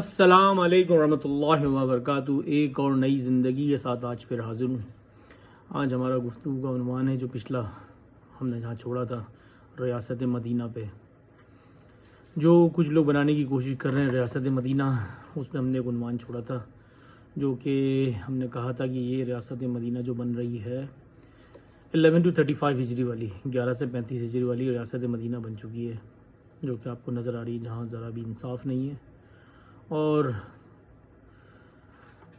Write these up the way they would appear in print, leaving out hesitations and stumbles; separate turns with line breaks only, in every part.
السلام علیکم ورحمۃ اللہ وبرکاتہ۔ ایک اور نئی زندگی کے ساتھ آج پھر حاضر ہوں۔ آج ہمارا گفتگو کا عنوان ہے جو پچھلا ہم نے جہاں چھوڑا تھا، ریاست مدینہ پہ۔ جو کچھ لوگ بنانے کی کوشش کر رہے ہیں ریاست مدینہ، اس میں ہم نے ایک عنوان چھوڑا تھا جو کہ ہم نے کہا تھا کہ یہ ریاست مدینہ جو بن رہی ہے 11 to 35 ہجری والی، 11 سے 35 ہجری والی ریاست مدینہ بن چکی ہے، جو کہ آپ کو نظر آ رہی ہے، جہاں ذرا بھی انصاف نہیں ہے اور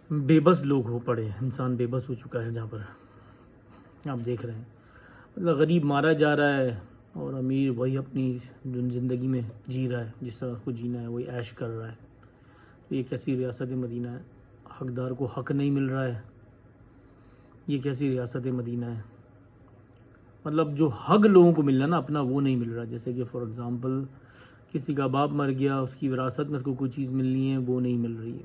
بے بس لوگ ہو پڑے ہیں، انسان بے بس ہو چکا ہے۔ جہاں پر آپ دیکھ رہے ہیں مطلب غریب مارا جا رہا ہے اور امیر وہی اپنی زندگی میں جی رہا ہے جس طرح اس کو جینا ہے، وہی عیش کر رہا ہے۔ تو یہ کیسی ریاست مدینہ ہے؟ حقدار کو حق نہیں مل رہا ہے، یہ کیسی ریاست مدینہ ہے؟ مطلب جو حق لوگوں کو ملنا نا اپنا، وہ نہیں مل رہا۔ جیسے کہ فار ایگزامپل کسی کا باپ مر گیا، اس کی وراثت میں اس کو کوئی چیز ملنی ہے، وہ نہیں مل رہی ہے۔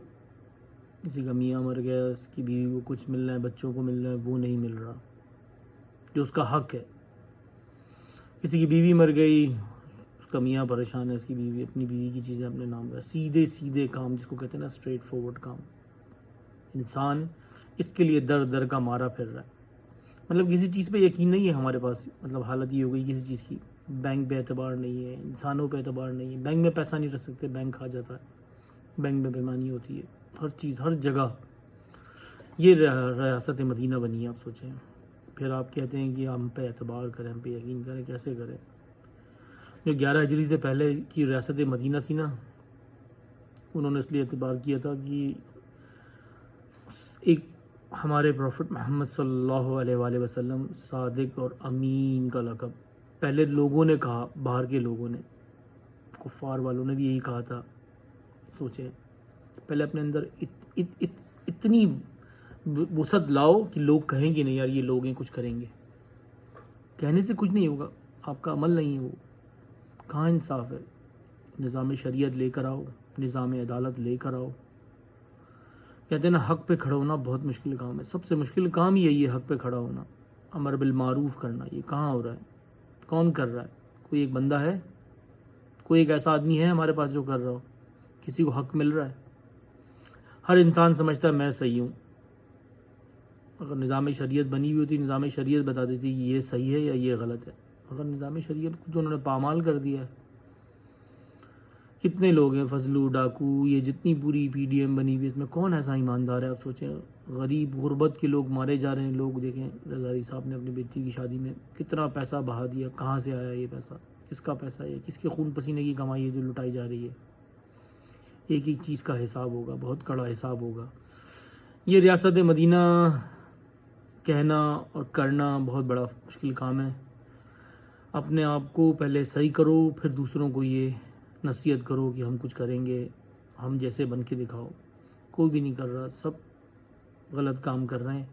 کسی کا میاں مر گیا، اس کی بیوی کو کچھ ملنا ہے، بچوں کو ملنا ہے، وہ نہیں مل رہا جو اس کا حق ہے۔ کسی کی بیوی مر گئی، اس کا میاں پریشان ہے، اس کی بیوی اپنی بیوی کی چیزیں اپنے نام رہا، سیدھے کام جس کو کہتے ہیں نا اسٹریٹ فارورڈ کام۔ انسان اس کے لیے در در کا مارا پھر رہا ہے۔ مطلب کسی چیز پہ یقین نہیں ہے ہمارے پاس۔ مطلب حالت یہ ہو گئی کسی چیز کی، بینک پہ اعتبار نہیں ہے، انسانوں پہ اعتبار نہیں ہے، بینک میں پیسہ نہیں رکھ سکتے، بینک کھا جاتا ہے، بینک میں بےایمانی ہوتی ہے، ہر چیز ہر جگہ۔ یہ ریاست مدینہ بنی ہے، آپ سوچیں۔ پھر آپ کہتے ہیں کہ ہم پہ اعتبار کریں، ہم پہ یقین کریں، کیسے کریں؟ جو 11 ہجری سے پہلے کی ریاست مدینہ تھی نا، انہوں نے اس لیے اعتبار کیا تھا کہ ایک ہمارے پروفٹ محمد صلی اللہ علیہ وآلہ وسلم صادق اور امین کا لقب پہلے لوگوں نے کہا، باہر کے لوگوں نے، کفار والوں نے بھی یہی کہا تھا۔ سوچیں، پہلے اپنے اندر اتنی وسعت لاؤ کہ لوگ کہیں گے نہیں یار یہ لوگ ہیں، کچھ کریں گے۔ کہنے سے کچھ نہیں ہوگا، آپ کا عمل نہیں ہے وہ۔ کہاں انصاف ہے؟ نظام شریعت لے کر آؤ، نظام عدالت لے کر آؤ۔ کہتے ہیں نا حق پہ کھڑا ہونا بہت مشکل کام ہے، سب سے مشکل کام ہی یہی ہے، حق پہ کھڑا ہونا، امر بالمعروف کرنا۔ یہ کہاں ہو رہا ہے؟ کون کر رہا ہے؟ کوئی ایک بندہ ہے؟ کوئی ایک ایسا آدمی ہے ہمارے پاس جو کر رہا ہو؟ کسی کو حق مل رہا ہے؟ ہر انسان سمجھتا ہے میں صحیح ہوں۔ اگر نظام شریعت بنی ہوئی ہوتی، نظام شریعت بتا دیتی کہ یہ صحیح ہے یا یہ غلط ہے۔ اگر نظام شریعت کو تو انہوں نے پامال کر دیا ہے۔ کتنے لوگ ہیں فضلو، ڈاکو، یہ جتنی پوری پی ڈی ایم بنی ہوئی، اس میں کون ایسا ایماندار ہے؟ آپ سوچیں، غریب غربت کے لوگ مارے جا رہے ہیں۔ لوگ دیکھیں، رضاری صاحب نے اپنی بیٹی کی شادی میں کتنا پیسہ بہا دیا، کہاں سے آیا یہ پیسہ؟ کس کا پیسہ ہے؟ کس کے خون پسینے کی کمائی ہے جو لٹائی جا رہی ہے؟ ایک ایک چیز کا حساب ہوگا، بہت کڑا حساب ہوگا۔ یہ ریاست مدینہ کہنا اور کرنا بہت بڑا مشکل کام ہے۔ اپنے آپ کو پہلے صحیح کرو، پھر دوسروں کو یہ نصیحت کرو کہ ہم کچھ کریں گے، ہم جیسے بن کے دکھاؤ۔ کوئی بھی نہیں کر رہا، سب غلط کام کر رہے ہیں۔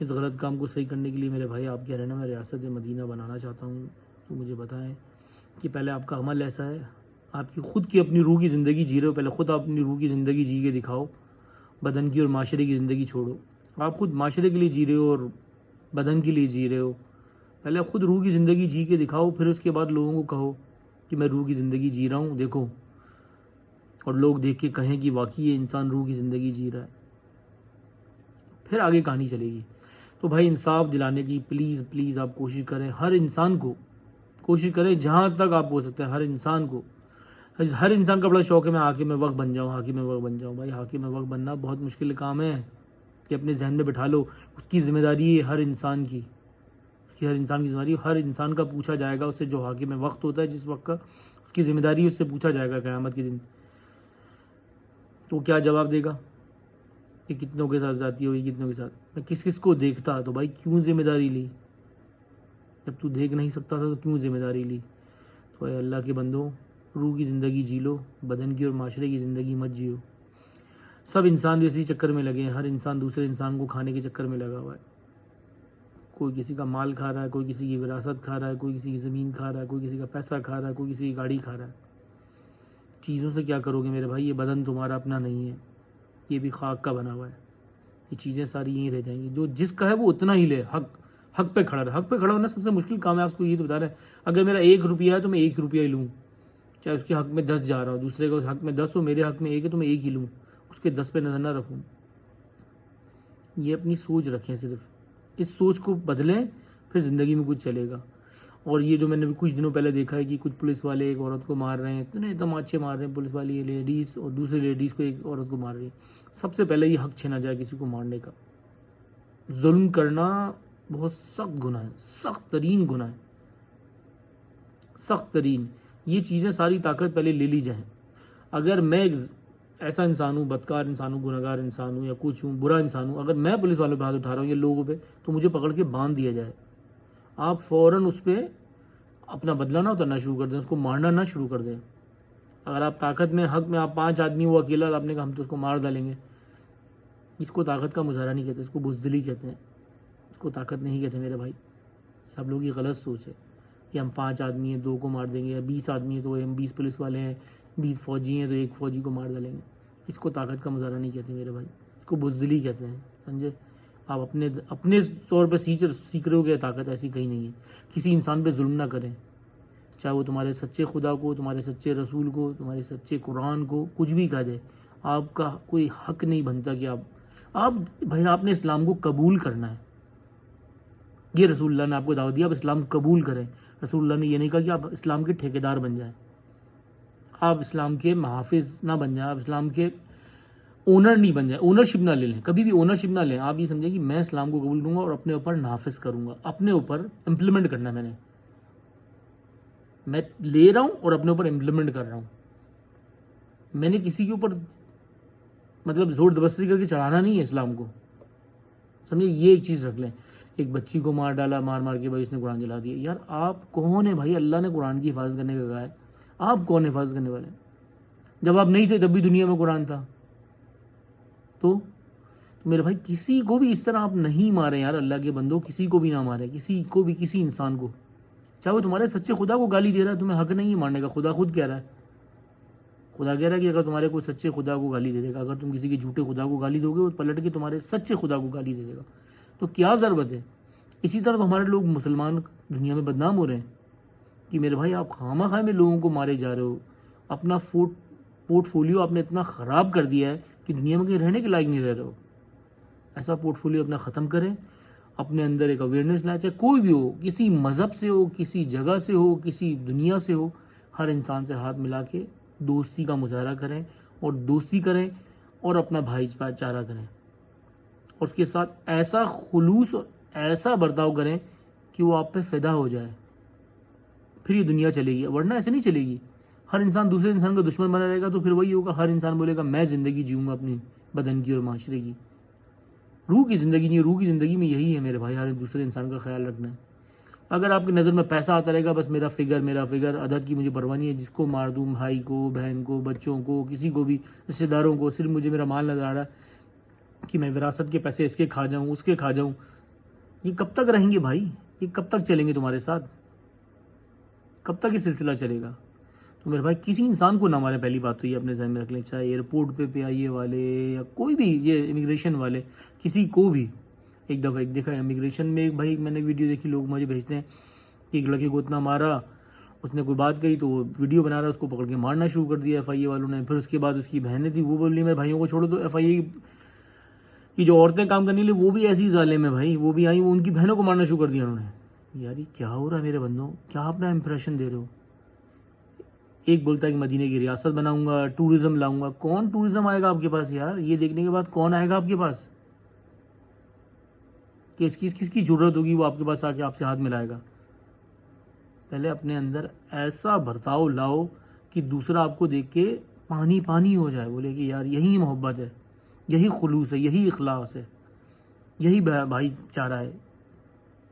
اس غلط کام کو صحیح کرنے کے لیے میرے بھائی آپ کہہ رہے ہیں نا میں ریاست مدینہ بنانا چاہتا ہوں، تو مجھے بتائیں کہ پہلے آپ کا عمل ایسا ہے، آپ کی خود کی اپنی روح کی زندگی جی رہے ہو؟ پہلے خود آپ اپنی روح کی زندگی جی کے دکھاؤ، بدن کی اور معاشرے کی زندگی چھوڑو۔ آپ خود معاشرے کے لیے جی رہے ہو اور بدن کے لیے جی رہے ہو، پہلے خود روح کی زندگی جی کے دکھاؤ، پھر اس کے بعد لوگوں کو کہو کہ میں روح کی زندگی جی رہا ہوں، دیکھو، اور لوگ دیکھ کے کہیں کہ واقعی یہ انسان روح کی زندگی جی رہا ہے، پھر آگے کہانی چلے گی۔ تو بھائی انصاف دلانے کی پلیز آپ کوشش کریں، ہر انسان کو کوشش کریں جہاں تک آپ ہو سکتے ہیں، ہر انسان کا بڑا شوق ہے میں حاکم وقت بن جاؤں، حاکم وقت بن جاؤں۔ بھائی حاکم وقت بننا بہت مشکل کام ہے، یہ اپنے ذہن میں بٹھا لو۔ اس کی ذمہ داری ہے ہر انسان کی، ہر انسان کی ذمہ داری، ہر انسان کا پوچھا جائے گا اس سے، جو حاکم وقت ہوتا ہے جس وقت کا، اس کی ذمہ داری اس سے پوچھا جائے گا قیامت کے دن۔ تو کیا جواب دے گا کہ کتنوں کے ساتھ زیادتی ہوئی، کتنوں کے ساتھ؟ میں کس کو دیکھتا؟ تو بھائی کیوں ذمہ داری لی؟ جب تو دیکھ نہیں سکتا تھا تو کیوں ذمہ داری لی؟ تو اے اللہ کے بندوں، روح کی زندگی جی لو، بدن کی اور معاشرے کی زندگی مت جیو۔ سب انسان اسی چکر میں لگے ہیں، ہر انسان دوسرے انسان کو کھانے کے چکر میں لگا ہوا ہے۔ کوئی کسی کا مال کھا رہا ہے، کوئی کسی کی وراثت کھا رہا ہے، کوئی کسی کی زمین کھا رہا ہے، کوئی کسی کا پیسہ کھا رہا ہے، کوئی کسی کی گاڑی کھا رہا ہے۔ چیزوں سے کیا کرو گے میرے بھائی؟ یہ بدن تمہارا اپنا نہیں ہے، یہ بھی خاک کا بنا ہوا ہے، یہ چیزیں ساری یہیں رہ جائیں گی۔ جو جس کا ہے وہ اتنا ہی لے، حق پہ کھڑا رہے۔ حق پہ کھڑا ہونا سب سے مشکل کام ہے، آپ کو یہ تو بتا رہے ہیں۔ اگر میرا 1 روپیہ ہے تو میں 1 روپیہ ہی لوں، چاہے اس کے حق میں 10 جا رہا ہو, دوسرے کے حق میں 10 ہو, میرے حق میں 1 ہے تو میں 1 ہی لوں, اس کے 10 پہ نظر نہ رکھوں. یہ اپنی سوچ رکھیں, صرف اس سوچ کو بدلیں, پھر زندگی میں کچھ چلے گا. اور یہ جو میں نے کچھ دنوں پہلے دیکھا ہے کہ کچھ پولیس والے ایک عورت کو مار رہے ہیں, اتنے تماچے مار رہے ہیں پولیس والی لیڈیز, اور دوسری لیڈیز کو ایک عورت کو مار رہی ہے. سب سے پہلے یہ حق چھینا جائے کسی کو مارنے کا. ظلم کرنا بہت سخت گناہ ہے, سخت ترین گناہ ہے, سخت ترین. یہ چیزیں ساری طاقت پہلے لے لی جائیں. اگر میں ایک ایسا انسان ہوں, بدکار انسان ہوں, گناہگار انسان ہوں, یا کچھ ہوں, برا انسان ہوں, اگر میں پولیس والوں پہ ہاتھ اٹھا رہا ہوں یا لوگوں پہ, تو مجھے پکڑ کے باندھ دیا جائے. آپ فوراً اس پہ اپنا بدلہ نہ اترنا شروع کر دیں, اس کو مارنا نہ شروع کر دیں. اگر آپ طاقت میں حق میں آپ 5 آدمی وہ اکیلا, آپ نے کہا ہم تو اس کو مار ڈالیں گے, اس کو طاقت کا مظاہرہ نہیں کہتے, اس کو بزدلی کہتے ہیں, اس کو طاقت نہیں کہتے میرے بھائی. آپ لوگوں کی غلط سوچ ہے کہ ہم 5 آدمی ہیں 2 کو مار دیں گے, یا 20 آدمی ہیں تو ہم 20 پولیس والے ہیں, 20 فوجی ہیں تو 1 فوجی کو مار ڈالیں گے. اس کو طاقت کا مظاہرہ نہیں کہتے میرے بھائی, اس کو بزدلی کہتے ہیں, سمجھے. آپ اپنے طور پہ سیکھ رہے ہو کہ طاقت ایسی کہیں نہیں ہے. کسی انسان پہ ظلم نہ کریں, چاہے وہ تمہارے سچے خدا کو, تمہارے سچے رسول کو, تمہارے سچے قرآن کو کچھ بھی کہہ دے. آپ کا کوئی حق نہیں بنتا کہ آپ نے اسلام کو قبول کرنا ہے. یہ رسول اللہ نے آپ کو دعوت دیا, آپ اسلام قبول کریں. رسول اللہ نے یہ نہیں کہا کہ آپ اسلام کے ٹھیکیدار بن جائیں, آپ اسلام کے محافظ نہ بن جائیں, آپ اسلام کے اونر نہیں بن جائیں, اونرشپ نہ لے لیں, کبھی بھی اونرشپ نہ لیں. آپ یہ سمجھیں کہ میں اسلام کو قبول کروں گا اور اپنے اوپر نافذ کروں گا, اپنے اوپر امپلیمنٹ کرنا ہے. میں لے رہا ہوں اور اپنے اوپر امپلیمنٹ کر رہا ہوں. میں نے کسی کے اوپر مطلب زور زبردستی کر کے چڑھانا نہیں ہے اسلام کو, سمجھے. یہ ایک چیز رکھ لیں. ایک بچی کو مار ڈالا, مار کے بھائی اس نے قرآن جلا دیا. یار آپ کون ہیں بھائی؟ اللہ نے قرآن کی حفاظت کرنے کا کہا ہے, آپ کون حفاظت کرنے والے ہیں؟ جب آپ نہیں تھے تب بھی دنیا میں قرآن تھا. تو میرے بھائی کسی کو بھی اس طرح آپ نہیں ماریں یار, اللہ کے بندو, کسی کو بھی نہ ماریں, کسی کو بھی, کسی انسان کو, چاہے وہ تمہارے سچے خدا کو گالی دے رہا ہے, تمہیں حق نہیں ہے مارنے کا. خدا خود کہہ رہا ہے, خدا کہہ رہا ہے کہ اگر تمہارے کوئی سچے خدا کو گالی دے دے گا, اگر تم کسی کے جھوٹے خدا کو گالی دو گے, وہ پلٹ کے تمہارے سچے خدا کو گالی دے دے گا. تو کیا ضرورت ہے؟ اسی طرح تو ہمارے لوگ مسلمان دنیا میں بدنام ہو رہے ہیں کہ میرے بھائی آپ خامہ خواہ میں لوگوں کو مارے جا رہے ہو. اپنا پورٹ فولیو آپ نے اتنا خراب کر دیا ہے کہ دنیا میں کہیں رہنے کے لائق نہیں رہ رہے ہو. ایسا پورٹ فولیو اپنا ختم کریں, اپنے اندر ایک اویئرنیس لائیں, چاہے کوئی بھی ہو, کسی مذہب سے ہو, کسی جگہ سے ہو, کسی دنیا سے ہو, ہر انسان سے ہاتھ ملا کے دوستی کا مظاہرہ کریں, اور دوستی کریں اور اپنا بھائی چارہ کریں, اور اس کے ساتھ ایسا خلوص اور ایسا برتاؤ کریں کہ وہ آپ پہ فدا ہو جائے. پھر یہ دنیا چلے گی, ورنہ ایسے نہیں چلے گی. ہر انسان دوسرے انسان کا دشمن بنا رہے گا تو پھر وہی ہوگا, ہر انسان بولے گا میں زندگی جیوں گا اپنی بدن کی اور معاشرے کی. روح کی زندگی نہیں ہے, روح کی زندگی میں یہی ہے میرے بھائی, ہر دوسرے انسان کا خیال رکھنا ہے. اگر آپ کی نظر میں پیسہ آتا رہے گا, بس میرا فگر, عدد کی مجھے پرواہ نہیں ہے, جس کو مار دوں, بھائی کو, بہن کو, بچوں کو, کسی کو بھی, رشتے داروں کو, صرف مجھے میرا مال نظر آ رہا ہے کہ میں وراثت کے پیسے اس کے کھا جاؤں, اس کے کھا جاؤں. یہ کب تک رہیں گے بھائی؟ یہ کب تک چلیں گے تمہارے ساتھ؟ کب تک یہ سلسلہ چلے گا؟ تو میرے بھائی کسی انسان کو نہ مارے, پہلی بات تو یہ اپنے ذہن میں رکھ لیں, چاہے ایئرپورٹ پہ آئیے والے یا کوئی بھی, یہ امیگریشن والے, کسی کو بھی. ایک دفعہ دیکھا امیگریشن میں, ایک بھائی میں نے ویڈیو دیکھی, لوگ مجھے بھیجتے ہیں کہ ایک لڑکے کو اتنا مارا, اس نے کوئی بات کہی تو وہ ویڈیو بنا رہا, اس کو پکڑ کے مارنا شروع کر دیا ایف آئی اے والوں نے. پھر اس کے بعد اس کی بہنیں تھی, وہ بولی میرے بھائیوں کو چھوڑو. تو ایف آئی اے کی جو عورتیں کام کرنے لیں وہ بھی ایسی ظالم ہے بھائی, وہ بھی آئیں, وہ ان کی بہنوں کو مارنا شروع کر دیا انہوں نے. یار یہ کیا ہو رہا ہے میرے بندوں؟ کیا اپنا امپریشن دے رہے ہو؟ ایک بولتا ہے کہ مدینے کی ریاست بناؤں گا, ٹورزم لاؤں گا. کون ٹورزم آئے گا آپ کے پاس یار؟ یہ دیکھنے کے بعد کون آئے گا آپ کے پاس کہ کس کی ضرورت ہوگی وہ آپ کے پاس آ کے آپ سے ہاتھ ملائے گا؟ پہلے اپنے اندر ایسا برتاؤ لاؤ کہ دوسرا آپ کو دیکھ کے پانی پانی ہو جائے, بولے کہ یار یہی محبت ہے, یہی خلوص ہے, یہی اخلاص ہے, یہی بھائی چارہ ہے,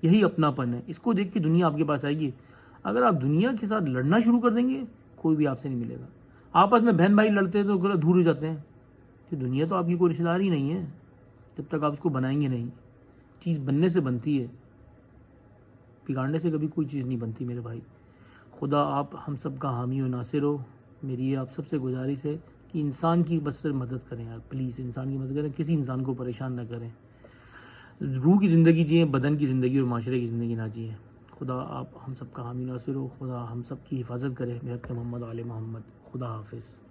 یہی اپناپن ہے. اس کو دیکھ کے دنیا آپ کے پاس آئے گی. اگر آپ دنیا کے ساتھ لڑنا شروع کر دیں گے, کوئی بھی آپ سے نہیں ملے گا. آپس میں بہن بھائی لڑتے ہیں تو دور ہو جاتے ہیں, کہ دنیا تو آپ کی کوئی رشتے دار ہی نہیں ہے جب تک آپ اس کو بنائیں گے نہیں. چیز بننے سے بنتی ہے, بگاڑنے سے کبھی کوئی چیز نہیں بنتی میرے بھائی. خدا آپ ہم سب کا حامی و ناصر ہو. میری یہ آپ سب سے گزارش ہے کہ انسان کی بس صرف مدد کریں یار, پلیز انسان کی مدد کریں, کسی انسان کو پریشان نہ کریں. روح کی زندگی جئیں, بدن کی زندگی اور معاشرے کی زندگی نہ جئیں. خدا آپ ہم سب کا حامی ناصر ہو، خدا ہم سب کی حفاظت کرے بحق محمد آل محمد. خدا حافظ.